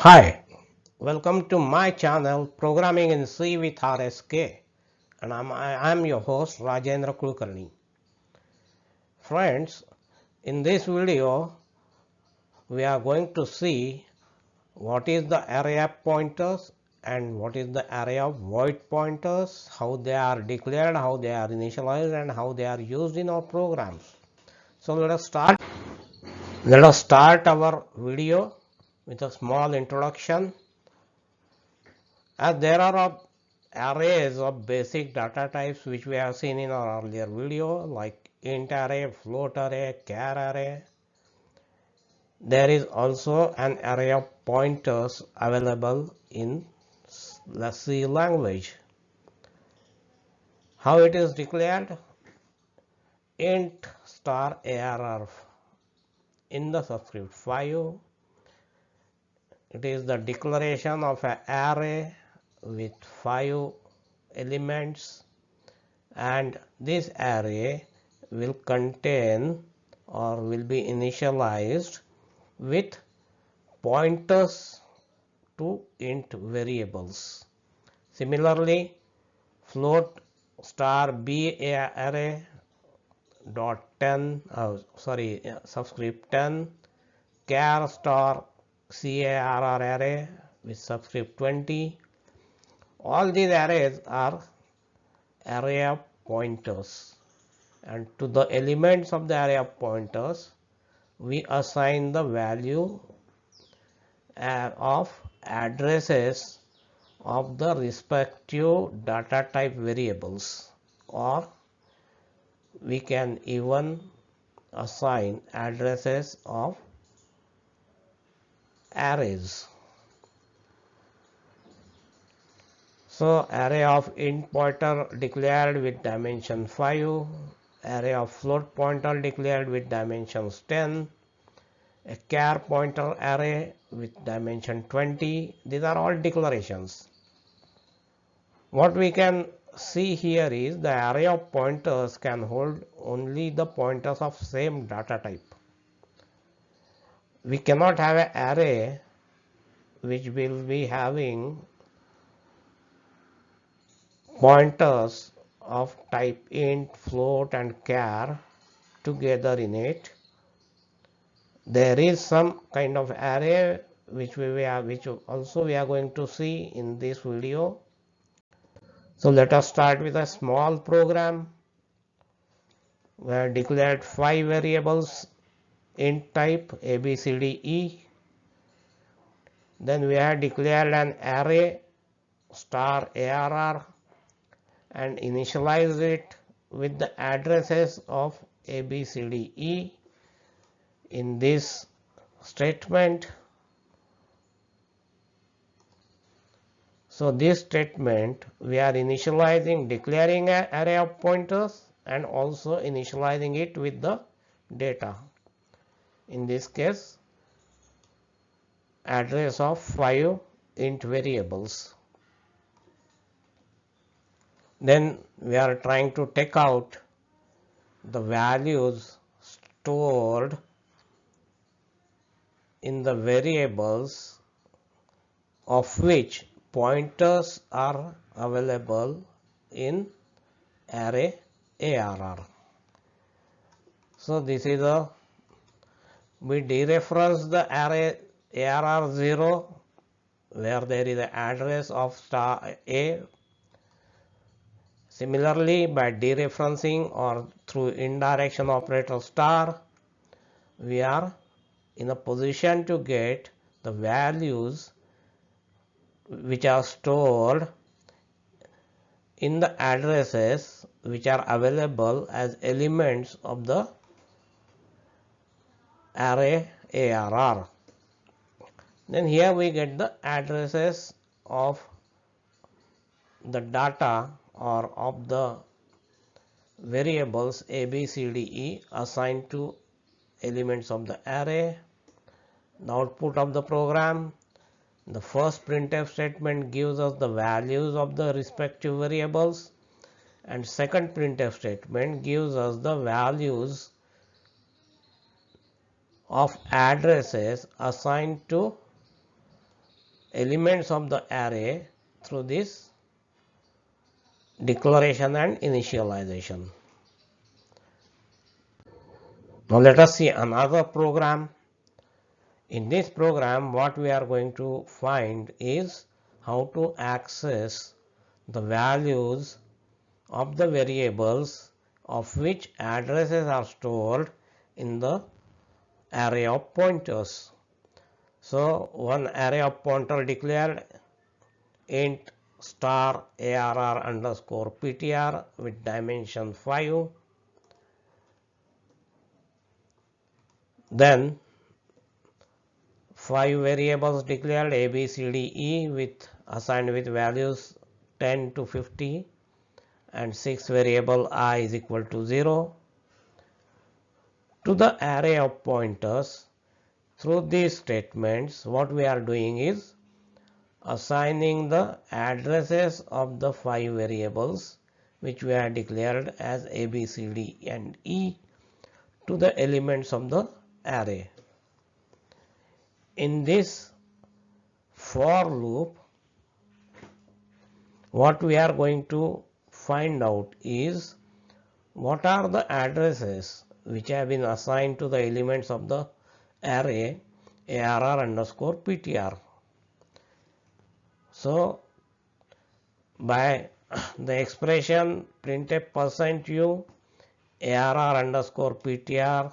Hi, welcome to my channel Programming in C with RSK, and I'm your host Rajendra Kulkarni. Friends, in this video we are going to see what is the array of pointers and what is the array of void pointers, how they are declared, how they are initialized, and how they are used in our programs. So let us start. Let us start our video with a small introduction. As there are arrays of basic data types which we have seen in our earlier video, like int array, float array, char array, there is also an array of pointers available in the C language. How it is declared? Int star arr in the subscript 5. It is the declaration of an array with 5 elements, and this array will contain or will be initialized with pointers to int variables. Similarly, float star b array dot 10 subscript 10, char star car array with subscript 20. All these arrays are array of pointers, and to the elements of the array of pointers we assign the value of addresses of the respective data type variables, or we can even assign addresses of arrays. So array of int pointer declared with dimension 5, array of float pointer declared with dimensions 10, a char pointer array with dimension 20. These are all declarations. What we can see here is the array of pointers can hold only the pointers of same data type. We cannot have an array which will be having pointers of type int, float and char together in it. There is some kind of array which also we are going to see in this video. So let us start with a small program. We have declared 5 variables int type A, B, C, D, E. Then we have declared an array star arr and initialized it with the addresses of A, B, C, D, E. In this statement, so this statement we are initializing, declaring an array of pointers and also initializing it with the data. In this case, address of 5 int variables. Then we are trying to take out the values stored in the variables of which pointers are available in array arr. So this is we dereference the array arr 0 where there is an address of star A. Similarly, by dereferencing or through indirection operator star, we are in a position to get the values which are stored in the addresses which are available as elements of the array arr. Then here we get the addresses of the data or of the variables A, B, C, D, E assigned to elements of the array. The output of the program, the first printf statement gives us the values of the respective variables, and second printf statement gives us the values of addresses assigned to elements of the array through this declaration and initialization. Now let us see another program. In this program, what we are going to find is how to access the values of the variables of which addresses are stored in the array of pointers. So one array of pointer declared int star arr underscore ptr with dimension 5. Then 5 variables declared a, b, c, d, e with assigned with values 10 to 50, and 6 variable I is equal to 0. To the array of pointers, through these statements, what we are doing is assigning the addresses of the 5 variables which we have declared as a, b, c, d and e to the elements of the array. In this for loop, what we are going to find out is what are the addresses which have been assigned to the elements of the array arr underscore ptr. So by the expression printf %u arr underscore ptr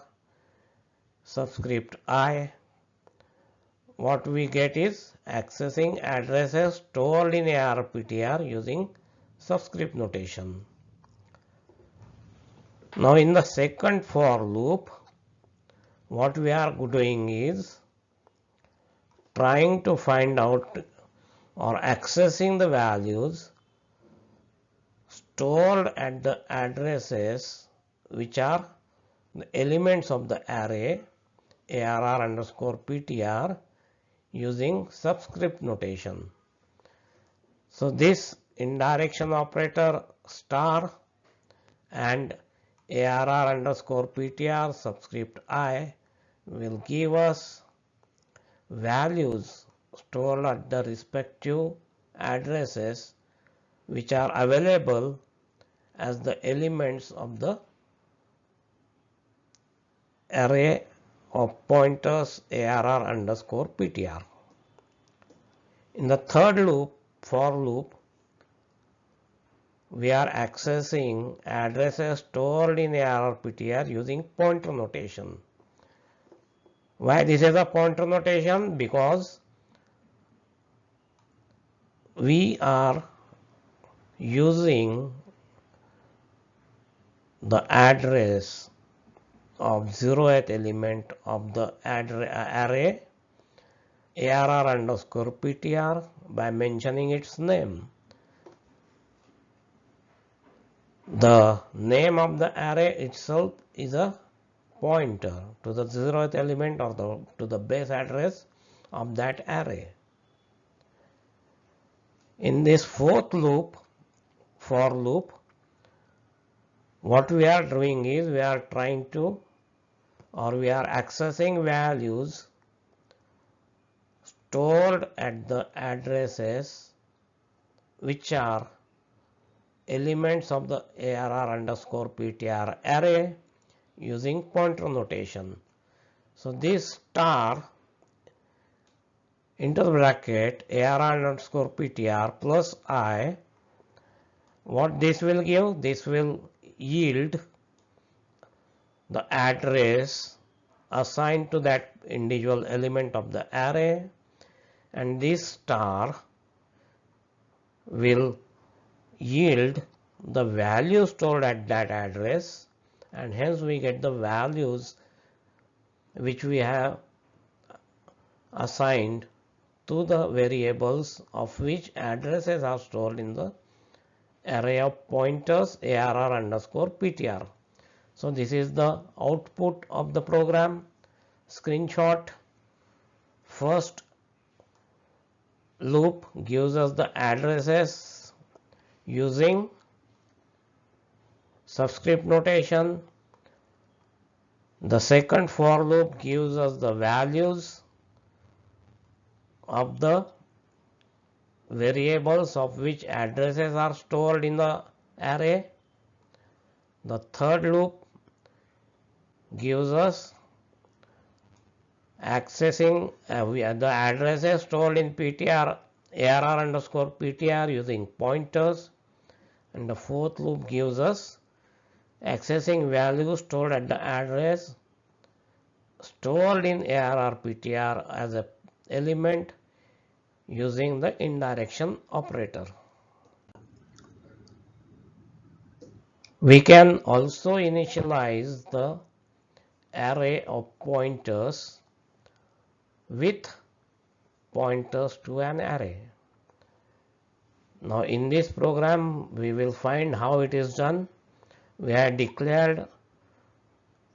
subscript I, what we get is accessing addresses stored in arr/ptr using subscript notation. Now in the second for loop, what we are doing is trying to find out or accessing the values stored at the addresses which are the elements of the array arr underscore ptr using subscript notation. So this indirection operator star and arr underscore ptr subscript I will give us values stored at the respective addresses which are available as the elements of the array of pointers arr underscore ptr. In the third loop, for loop, we are accessing addresses stored in arr/ptr using pointer notation. Why this is a pointer notation? Because we are using the address of 0th element of the array arr underscore ptr by mentioning its name. The name of the array itself is a pointer to the 0th element or to the base address of that array. In this fourth loop, for loop, what we are doing is we are trying to, or we are accessing values stored at the addresses which are elements of the arr underscore ptr array using pointer notation. So this star into the bracket arr underscore ptr plus I, what this will give? This will yield the address assigned to that individual element of the array, and this star will yield the value stored at that address, and hence we get the values which we have assigned to the variables of which addresses are stored in the array of pointers arr underscore ptr. So this is the output of the program. Screenshot. First loop gives us the addresses using subscript notation. The second for loop gives us the values of the variables of which addresses are stored in the array. The third loop gives us accessing the addresses stored in PTR, ARR underscore PTR using pointers. And the fourth loop gives us accessing values stored at the address stored in ARR PTR as an element using the indirection operator. We can also initialize the array of pointers with pointers to an array. Now in this program we will find how it is done. We have declared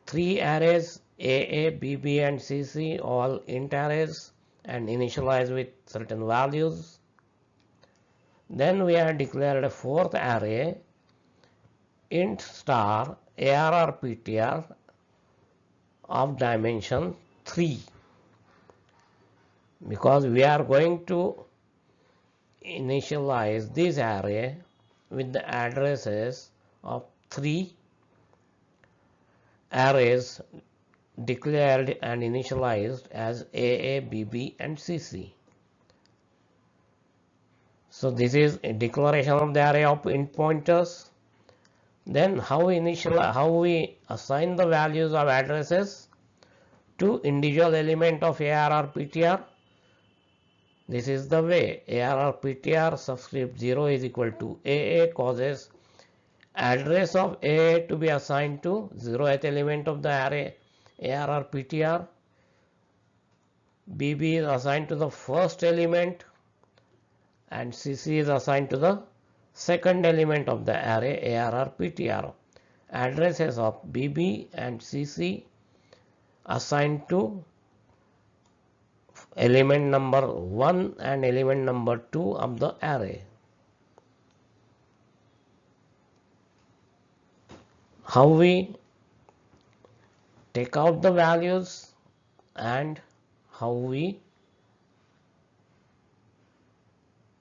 three arrays AA, BB and CC, all int arrays, and initialized with certain values. Then we have declared a fourth array int star ARR PTR of dimension 3, because we are going to initialize this array with the addresses of three arrays declared and initialized as AA, BB and CC. So this is a declaration of the array of int pointers. Then how we assign the values of addresses to individual element of ARR PTR. This is the way. ARR PTR subscript 0 is equal to AA causes address of AA to be assigned to 0th element of the array ARR PTR. BB is assigned to the first element and CC is assigned to the second element of the array ARR PTR. Addresses of BB and CC assigned to element number 1 and element number 2 of the array. How we take out the values and how we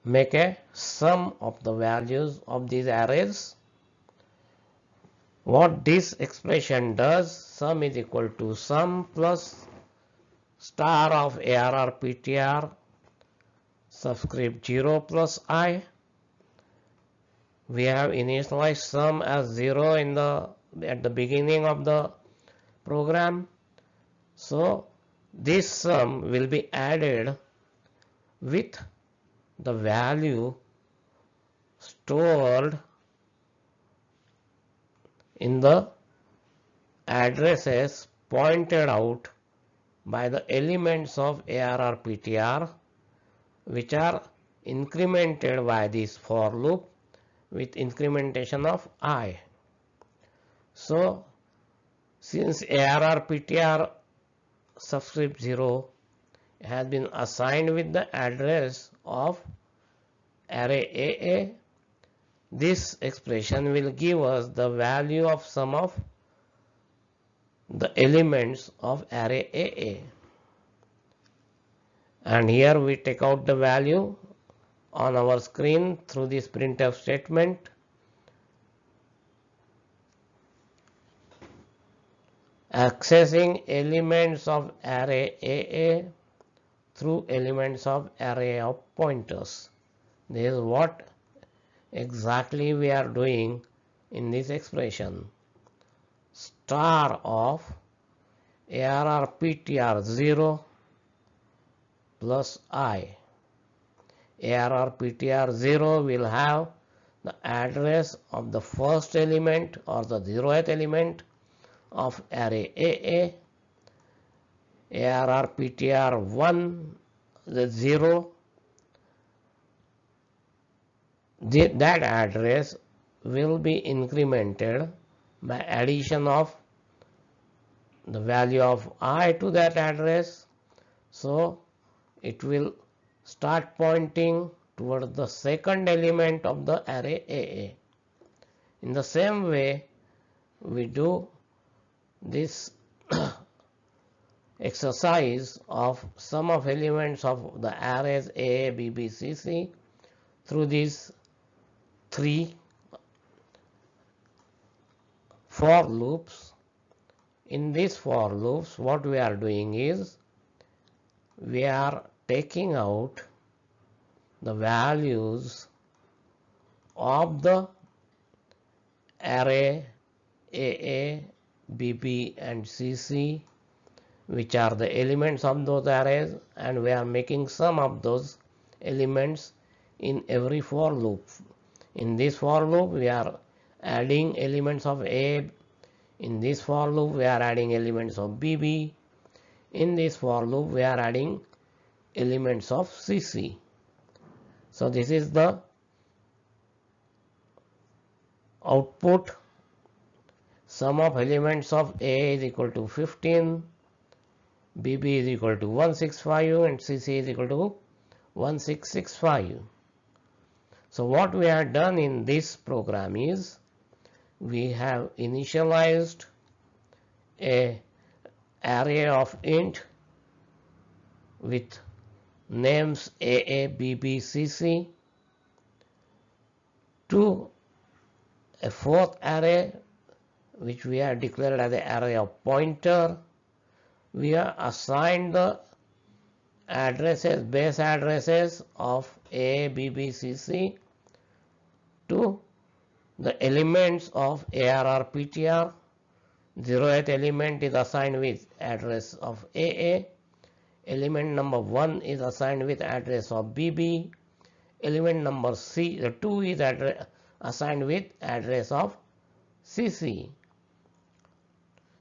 make a sum of the values of these arrays. What this expression does, sum is equal to sum plus star of ARR PTR subscript 0 plus I. We have initialized sum as 0 at the beginning of the program. So this sum will be added with the value stored in the addresses pointed out by the elements of ARR PTR, which are incremented by this for loop with incrementation of I. So since ARR PTR subscript 0 has been assigned with the address of array AA, this expression will give us the value of sum of the elements of array AA. And here we take out the value on our screen through this printf statement. Accessing elements of array AA through elements of array of pointers. This is what exactly we are doing in this expression. Star of ARR PTR 0 plus I. ARR PTR 0 will have the address of the first element or the 0th element of array AA. ARR PTR 1, the 0, that address will be incremented by addition of the value of I to that address. So it will start pointing towards the second element of the array AA. In the same way, we do this exercise of sum of elements of the arrays AA, BB, CC through these 3 for loops. In these for loops, what we are doing is we are taking out the values of the array AA, BB and CC, which are the elements of those arrays, and we are making sum of those elements in every for loop. In this for loop we are adding elements of A, in this for loop we are adding elements of BB, in this for loop we are adding elements of CC. So this is the output. Sum of elements of A is equal to 15, BB is equal to 165 and CC is equal to 1665. So what we have done in this program is we have initialized a array of int with names AA, BB, CC to a fourth array which we have declared as the array of pointer. We have assigned the addresses, base addresses of A, BB, CC to the elements of ARR PTR. 0th element is assigned with address of AA. Element number 1 is assigned with address of BB. Element number 2 is assigned with address of CC.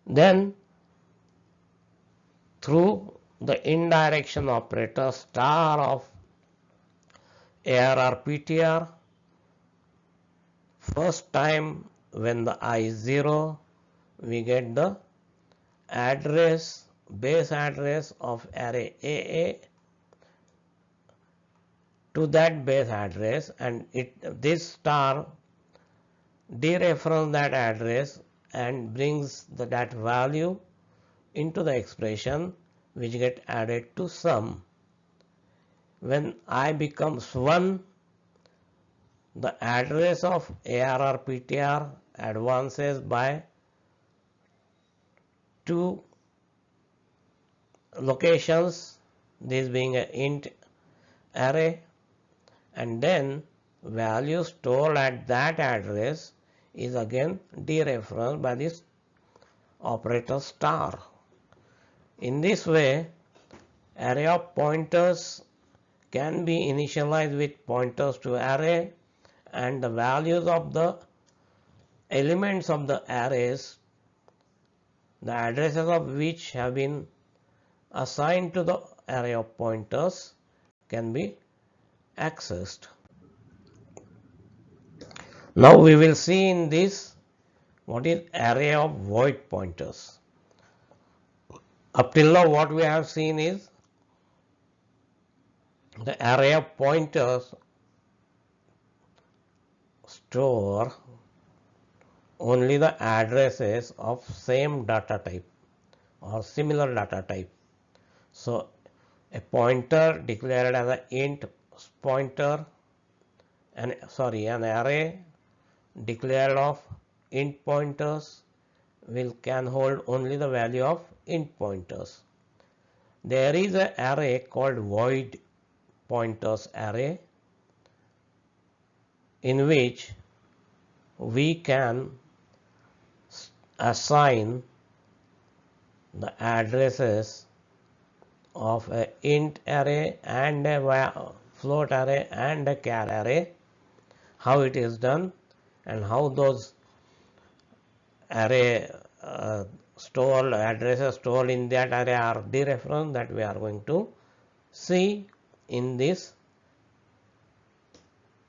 Then through the indirection operator star of ARR PTR, first time when the I is 0, we get the address, base address of array AA to that base address, and this star dereferences that address and brings that value into the expression which get added to sum. When I becomes 1, the address of ARR PTR advances by 2 locations, this being an int array, and then value stored at that address is again dereferenced by this operator star. In this way, array of pointers can be initialized with pointers to array, and the values of the elements of the arrays, the addresses of which have been assigned to the array of pointers, can be accessed. Now we will see in this what is array of void pointers. Up till now what we have seen is the array of pointers store only the addresses of same data type or similar data type. So a pointer declared as an int pointer, an array declared of int pointers can hold only the value of int pointers. There is an array called void pointers array, in which we can assign the addresses of an int array and a float array and a char array. How it is done and how those array addresses stored in that array are dereferenced, that we are going to see in this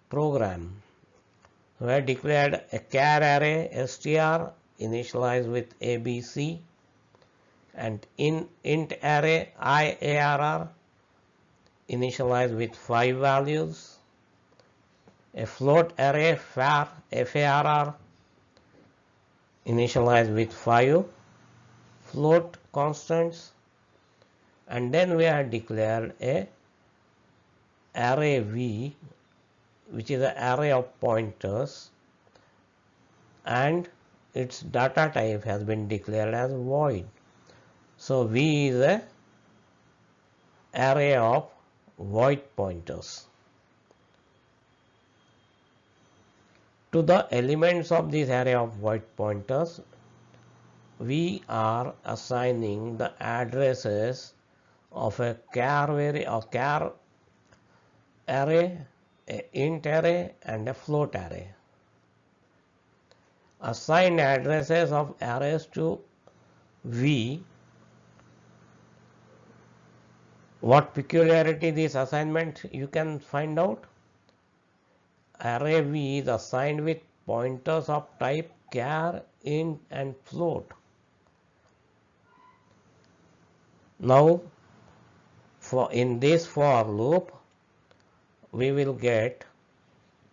program. We have declared a char array str initialized with ABC, and in int array IARR initialized with 5 values, a float array FARR initialized with 5 float constants, and then we have declared a array V which is an array of pointers, and its data type has been declared as void. So V is a array of void pointers. To the elements of this array of void pointers, we are assigning the addresses of a char array, a int array, and a float array. Assign addresses of arrays to V. What peculiarity this assignment you can find out? Array V is assigned with pointers of type char, int, and float. Now, in this for loop, we will get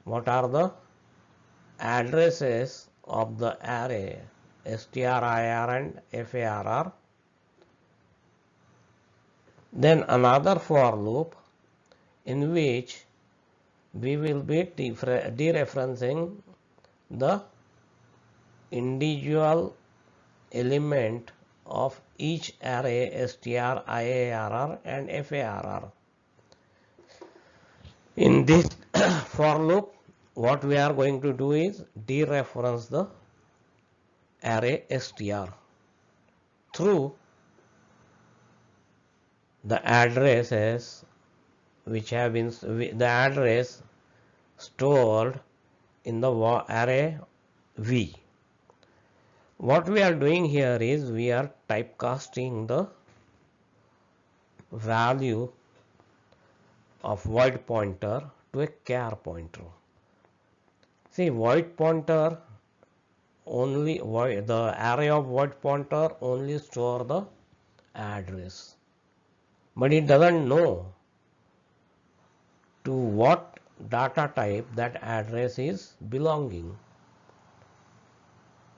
what are the addresses of the array str, ir, and far. Then another for loop in which we will be dereferencing the individual element of each array str, iarr, and far. In this for loop, what we are going to do is dereference the array str through the addresses which have been the address stored in the array V. What we are doing here is we are typecasting the value of void pointer to a char pointer. See, void pointer only the array of void pointer only store the address, but it doesn't know to what data type that address is belonging.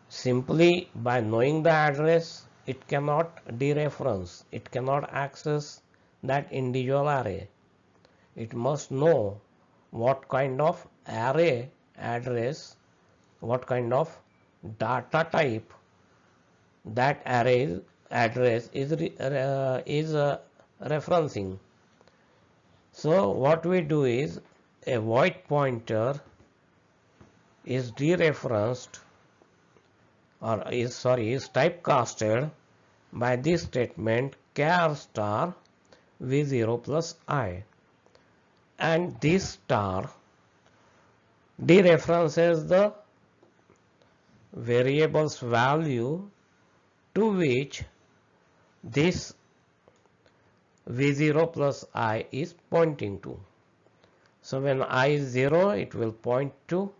Simply by knowing the address, it cannot dereference, it cannot access that individual array. It must know what kind of array address, what kind of data type that array address is referencing. So what we do is a void pointer is dereferenced or is typecasted by this statement char star v0 plus I, and this star dereferences the variable's value to which this v0 plus I is pointing to. So when I is 0, it will point to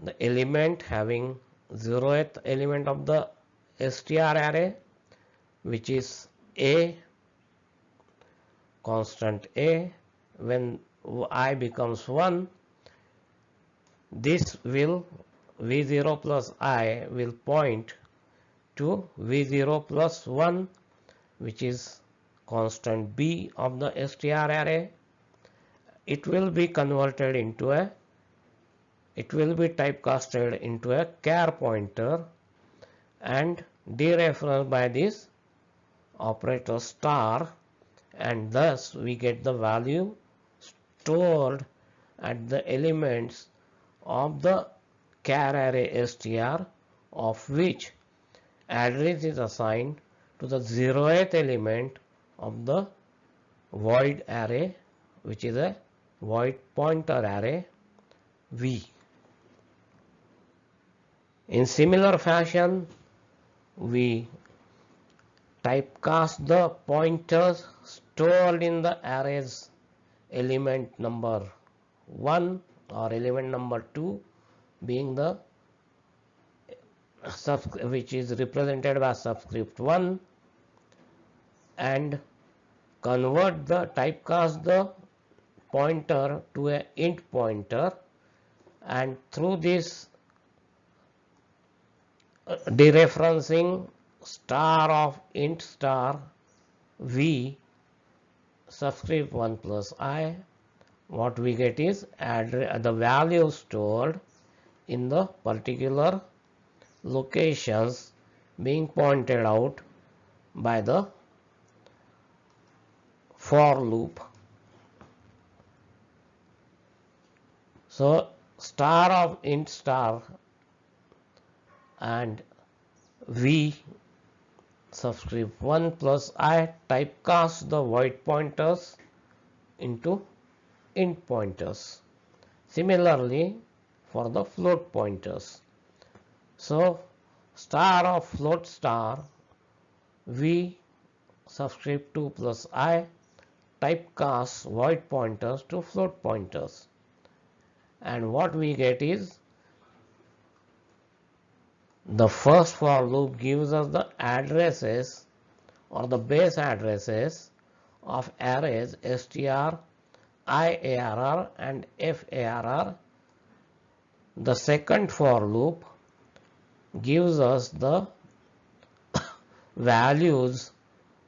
the element having 0th element of the str array, which is a, constant a. When I becomes 1, this will v0 plus I will point to v0 plus 1, which is constant b of the str array. It will be converted into a, it will be typecasted into a char pointer and dereferenced by this operator star, and thus we get the value stored at the elements of the char array str, of which address is assigned to the 0th element of the void array, which is a void pointer array V. In similar fashion, we typecast the pointers stored in the array's element number 1 or element number 2 being the which is represented by subscript 1, and convert the typecast the pointer to a int pointer, and through this dereferencing star of int star v subscript 1 plus I, what we get is the value stored in the particular locations being pointed out by the for loop. So star of int star and v subscript 1 plus I typecast the void pointers into int pointers. Similarly for the float pointers. So star of float star v subscript 2 plus I typecast void pointers to float pointers, and what we get is the first for loop gives us the addresses or the base addresses of arrays str, iarr and farr. The second for loop gives us the values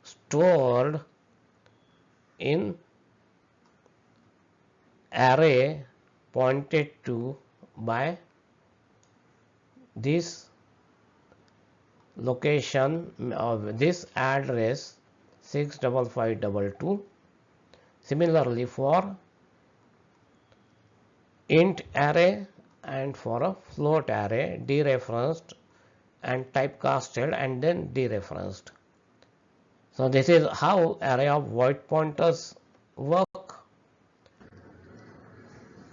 stored in array pointed to by this location of this address 65522. Similarly for int array and for a float array dereferenced and typecasted and then dereferenced. So this is how array of void pointers work.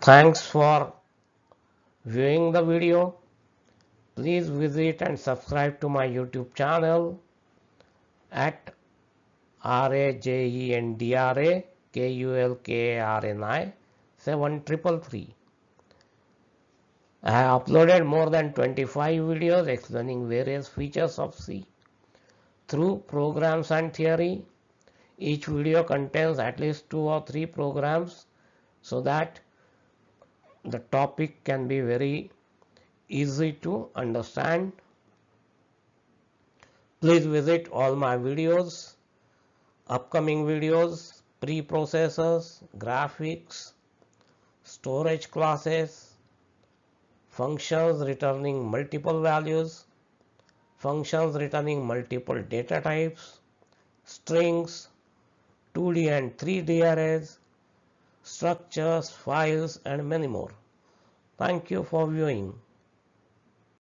Thanks for viewing the video. Please visit and subscribe to my YouTube channel at RAJENDRAKULKARNI 7333. I have uploaded more than 25 videos explaining various features of C through programs and theory. Each video contains at least 2 or 3 programs so that the topic can be very easy to understand. Please visit all my videos, upcoming videos, preprocessors, graphics, storage classes, functions returning multiple values, functions returning multiple data types, strings, 2D and 3D arrays, structures, files and many more. Thank you for viewing.